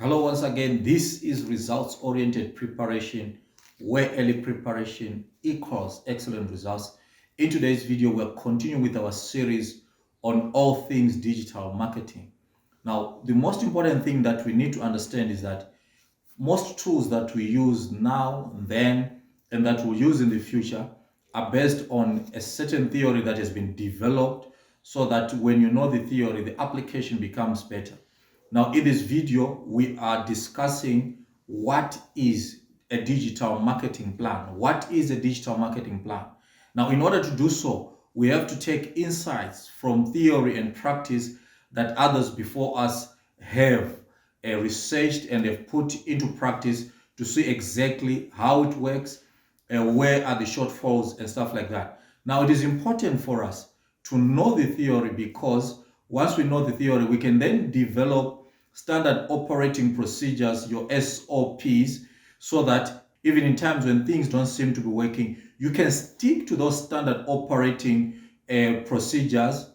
Hello, once again. This is results-oriented preparation, where early preparation equals excellent results. In today's video, we're continuing with our series on all things digital marketing. Now, the most important thing that we need to understand is that most tools that we use now, then, and that we'll use in the future are based on a certain theory that has been developed so that when you know the theory, the application becomes better. Now, in this video, we are discussing what is a digital marketing plan. What is a digital marketing plan? Now, in order to do so, we have to take insights from theory and practice that others before us have researched and have put into practice to see exactly how it works, where are the shortfalls and stuff like that. Now, it is important for us to know the theory because once we know the theory, we can then develop standard operating procedures, your SOPs, so that even in times when things don't seem to be working, you can stick to those standard operating procedures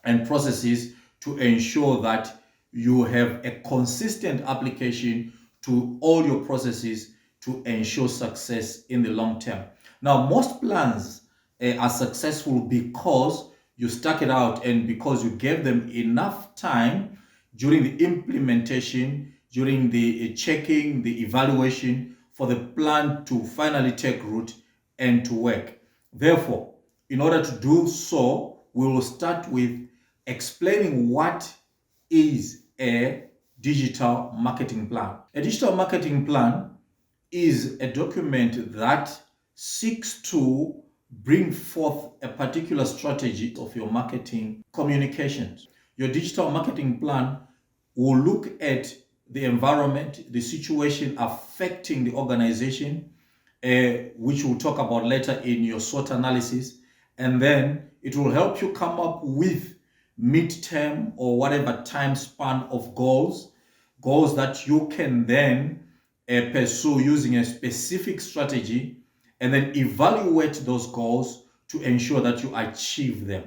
and processes to ensure that you have a consistent application to all your processes to ensure success in the long term. Now, most plans are successful because you stuck it out and because you gave them enough time during the implementation, during the checking, the evaluation for the plan to finally take root and to work. Therefore, in order to do so, we will start with explaining what is a digital marketing plan. A digital marketing plan is a document that seeks to bring forth a particular strategy of your marketing communications. Your digital marketing plan will look at the environment, the situation affecting the organization, which we'll talk about later in your SWOT analysis, and then it will help you come up with midterm or whatever time span of goals that you can then pursue using a specific strategy, and then evaluate those goals to ensure that you achieve them.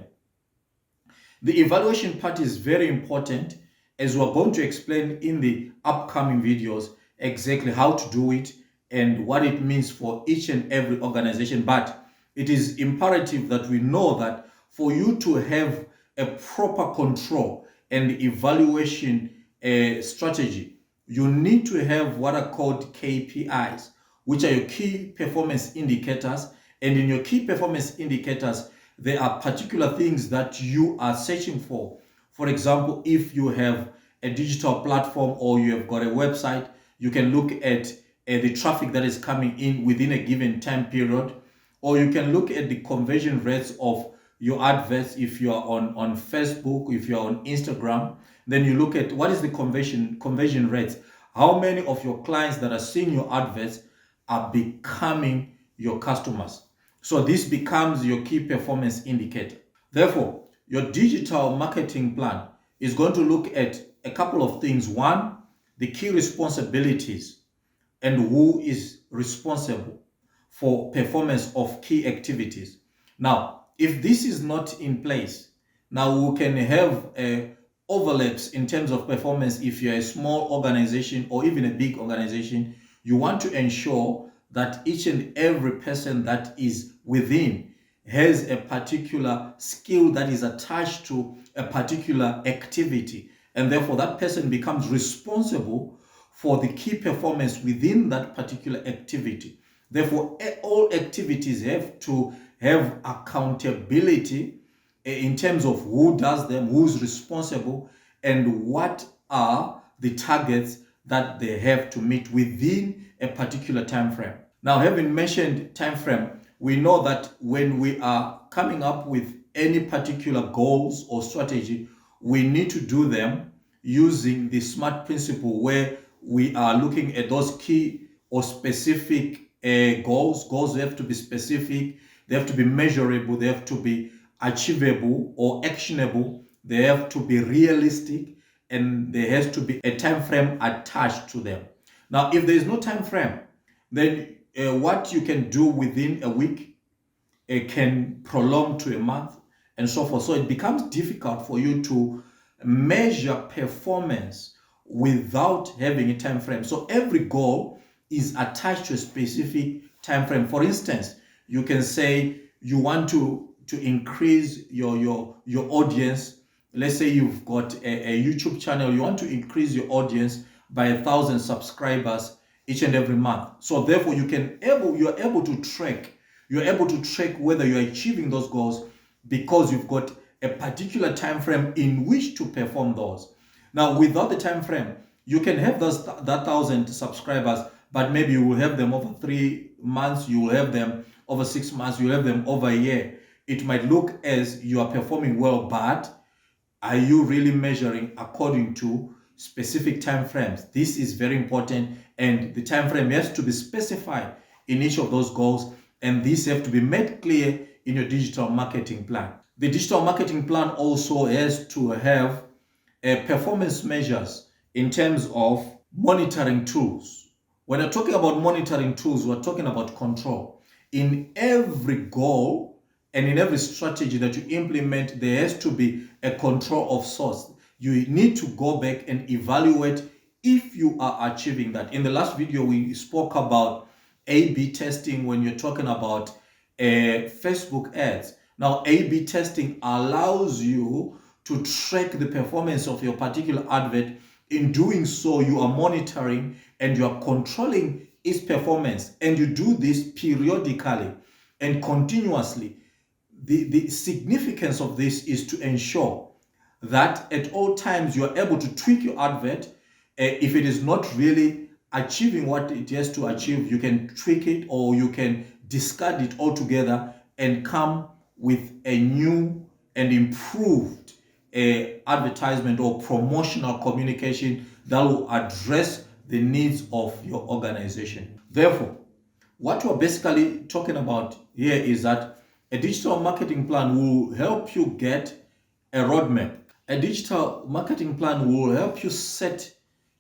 The evaluation part is very important, as we're going to explain in the upcoming videos exactly how to do it and what it means for each and every organization. But it is imperative that we know that for you to have a proper control and evaluation strategy, you need to have what are called KPIs, which are your key performance indicators. And in your key performance indicators, there are particular things that you are searching for. For example, if you have a digital platform or you have got a website, you can look at the traffic that is coming in within a given time period, or you can look at the conversion rates of your adverts. If you are on Facebook, if you are on Instagram, then you look at what is the conversion rates. How many of your clients that are seeing your adverts are becoming your customers? So this becomes your key performance indicator. Therefore, your digital marketing plan is going to look at a couple of things. One, the key responsibilities and who is responsible for performance of key activities. Now, if this is not in place, now we can have overlaps in terms of performance. If you're a small organization or even a big organization, you want to ensure that each and every person that is within has a particular skill that is attached to a particular activity, and therefore that person becomes responsible for the key performance within that particular activity. Therefore, all activities have to have accountability in terms of who does them, who's responsible, and what are the targets that they have to meet within a particular time frame. Now, having mentioned time frame, we know that when we are coming up with any particular goals or strategy, we need to do them using the SMART principle, where we are looking at those key or specific goals. Goals have to be specific, they have to be measurable, they have to be achievable or actionable, they have to be realistic, and there has to be a time frame attached to them. Now, if there is no time frame, then what you can do within a week can prolong to a month and so forth. So it becomes difficult for you to measure performance without having a time frame. So every goal is attached to a specific time frame. For instance, you can say you want to increase your audience. Let's say you've got a YouTube channel, you want to increase your audience by 1,000 subscribers each and every month. So therefore you're able to track whether you're achieving those goals because you've got a particular time frame in which to perform those. Now, without the time frame, you can have that 1,000 subscribers, but maybe you will have them over 3 months, you will have them over 6 months, you will have them over a year. It might look as you are performing well, but are you really measuring according to specific time frames? This is very important, and the time frame has to be specified in each of those goals, and these have to be made clear in your digital marketing plan. The digital marketing plan also has to have performance measures in terms of monitoring tools. When we're talking about monitoring tools, we're talking about control. In every goal and in every strategy that you implement, there has to be a control of sorts. You need to go back and evaluate if you are achieving that. In the last video, we spoke about A/B testing when you're talking about Facebook ads. Now, A/B testing allows you to track the performance of your particular advert. In doing so, you are monitoring and you are controlling its performance, and you do this periodically and continuously. The significance of this is to ensure that at all times you are able to tweak your advert. If it is not really achieving what it has to achieve, you can tweak it or you can discard it altogether and come with a new and improved advertisement or promotional communication that will address the needs of your organization. Therefore, what we're basically talking about here is that a digital marketing plan will help you get a roadmap. A digital marketing plan will help you set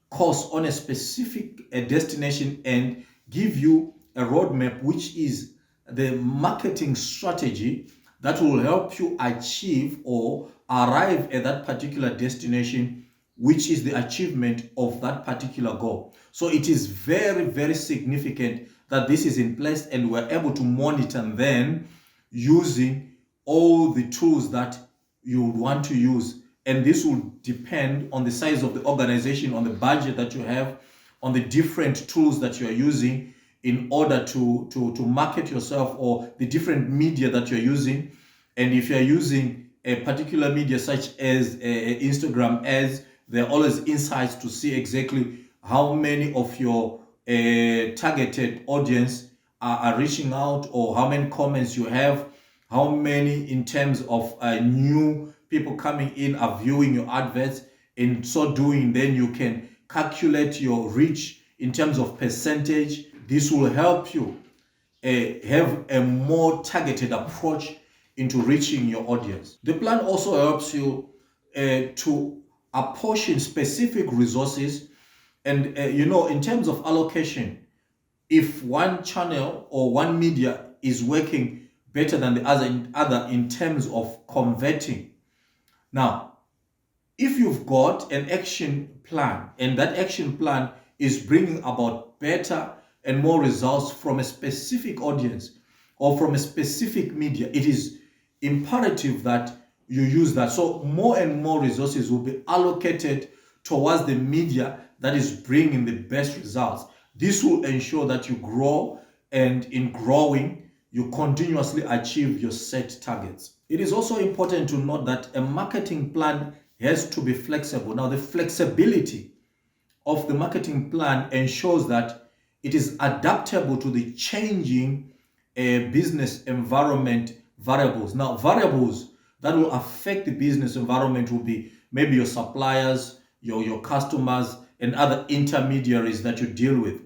course on a specific destination and give you a roadmap, which is the marketing strategy that will help you achieve or arrive at that particular destination, which is the achievement of that particular goal. So it is very, very significant that this is in place and we're able to monitor then using all the tools that you would want to use. And this will depend on the size of the organization, on the budget that you have, on the different tools that you are using in order to market yourself, or the different media that you're using. And if you're using a particular media such as Instagram ads, there are always insights to see exactly how many of your targeted audience are reaching out, or how many comments you have, how many in terms of new people coming in are viewing your adverts. In so doing, then you can calculate your reach in terms of percentage. This will help you have a more targeted approach into reaching your audience. The plan also helps you to apportion specific resources, and in terms of allocation, if one channel or one media is working better than the other in terms of converting. Now, if you've got an action plan and that action plan is bringing about better and more results from a specific audience or from a specific media, it is imperative that you use that. So more and more resources will be allocated towards the media that is bringing the best results. This will ensure that you grow, and in growing, you continuously achieve your set targets. It is also important to note that a marketing plan has to be flexible. Now, the flexibility of the marketing plan ensures that it is adaptable to the changing business environment variables. Now, variables that will affect the business environment will be maybe your suppliers, your customers, and other intermediaries that you deal with.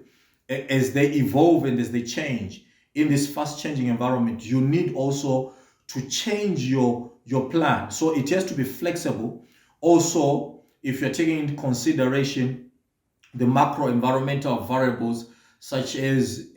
As they evolve and as they change in this fast changing environment, you need also to change your plan. So it has to be flexible. Also, if you're taking into consideration the macro environmental variables, such as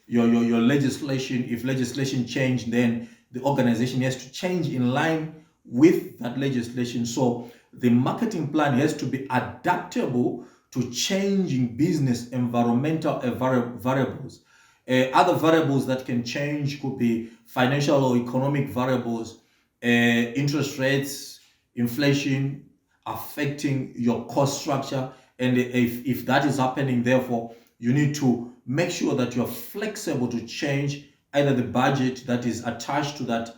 your legislation, if legislation change, then the organization has to change in line with that legislation. So the marketing plan has to be adaptable to changing business environmental variables. Other variables that can change could be financial or economic variables, interest rates, inflation affecting your cost structure. And if that is happening, therefore, you need to make sure that you're flexible to change either the budget that is attached to that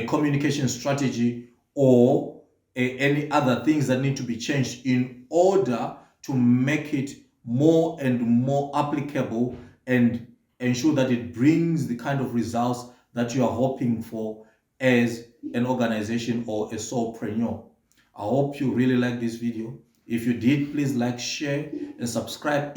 communication strategy, or any other things that need to be changed in order to make it more and more applicable and ensure that it brings the kind of results that you are hoping for as an organization or a solopreneur. I hope you really like this video. If you did, please like, share, and subscribe.